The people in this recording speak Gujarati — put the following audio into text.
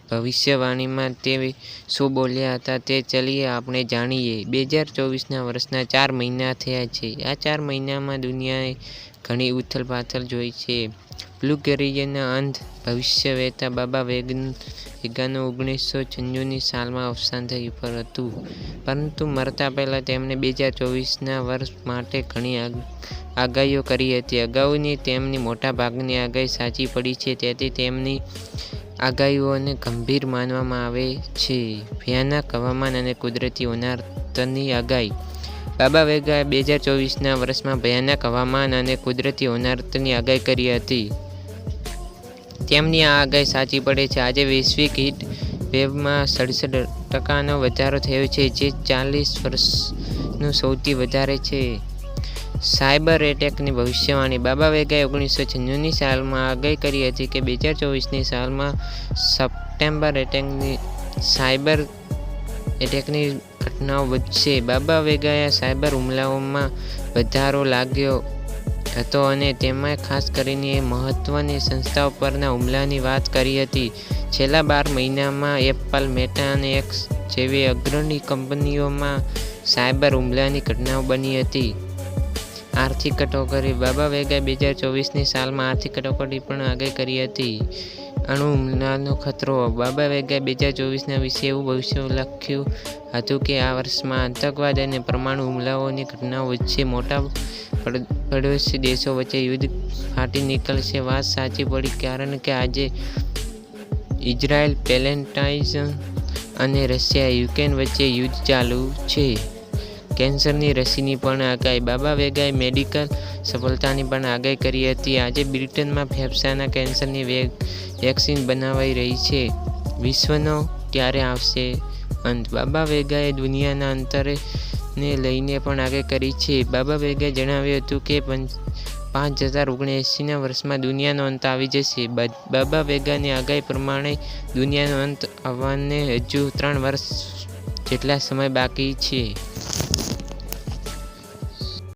ભવિષ્યવાણીમાં તે શું બોલ્યા હતા તે ચલીએ આપણે જાણીએ। 2024ના વર્ષના 4 મહિના થયા છે। આ 4 મહિનામાં દુનિયાએ ઘણી ઉથલપાથલ જોઈ છે। બ્લુ કેરિયરના અંધ ભવિષ્યવેતા બાબા વેગાનું 1996ની સાલમાં અવસાન થયું હતું, પરંતુ મરતા પહેલા તેમણે 2024ના વર્ષ માટે ઘણી આગાહીઓ કરી હતી। અગાઉની તેમની મોટાભાગની આગાહી સાચી પડી છે, તેથી તેમની આગાહીઓને ગંભીર માનવામાં આવે છે। ભયાનક હવામાન અને કુદરતી હોનારતની આગાહી બાબા વેગાએ 2024ના વર્ષમાં ભયાનક હવામાન અને કુદરતી હોનારતની આગાહી કરી હતી। તેમની આ આગાહી સાચી પડે છે। આજે વૈશ્વિક હીટ વેવમાં 67% વધારો થયો છે, જે 40 વર્ષનું સૌથી વધારે છે। સાયબર એટેકની ભવિષ્યવાણી બાબા વેગાએ 1996ની સાલમાં આગાહી કરી હતી કે 2024ની સાલમાં સાયબર એટેકની ઘટનાઓ વધશે। બાબા વેગાએ સાયબર હુમલાઓમાં વધારો લાગ્યો હતો અને તેમાં ખાસ કરીને મહત્વની સંસ્થાઓ પરના હુમલાની વાત કરી હતી। છેલ્લા 12 મહિનામાં એપલ, મેટા અને એક્સ જેવી અગ્રણી કંપનીઓમાં સાયબર હુમલાની ઘટનાઓ બની હતી। આર્થિક કટોકટી બાબા વેગાએ 2024ની સાલમાં આર્થિક કટોકટી પણ આગાહી કરી હતી। અણુ હુમલાનો ખતરો બાબા વેગાએ 2024ના વિશે એવું ભવિષ્ય લખ્યું હતું કે આ વર્ષમાં આતંકવાદ અને પરમાણુ હુમલાઓની ઘટનાઓ વધશે। મોટા પડોશી દેશો વચ્ચે યુદ્ધ ફાટી નીકળશે। વાત સાચી પડી, કારણ કે આજે ઇઝરાયલ, પેલેસ્ટાઇન અને રશિયા, યુક્રેન વચ્ચે યુદ્ધ ચાલુ છે। કેન્સરની રસીની પણ આગાહી બાબા વેગાએ મેડિકલ સફળતાની પણ આગાહી કરી હતી। આજે બ્રિટનમાં ફેફસાંના કેન્સરની વેક્સિન બનાવાઈ રહી છે। વિશ્વનો ક્યારે આવશે અંત બાબા વેગાએ દુનિયાના અંતને લઈને પણ આગાહી કરી છે। બાબા વેગાએ જણાવ્યું હતું કે 5079ના વર્ષમાં દુનિયાનો અંત આવી જશે। બાબા વેગાની આગાહી પ્રમાણે દુનિયાનો અંત આવવાને હજુ 3 વર્ષ જેટલા સમય બાકી છે।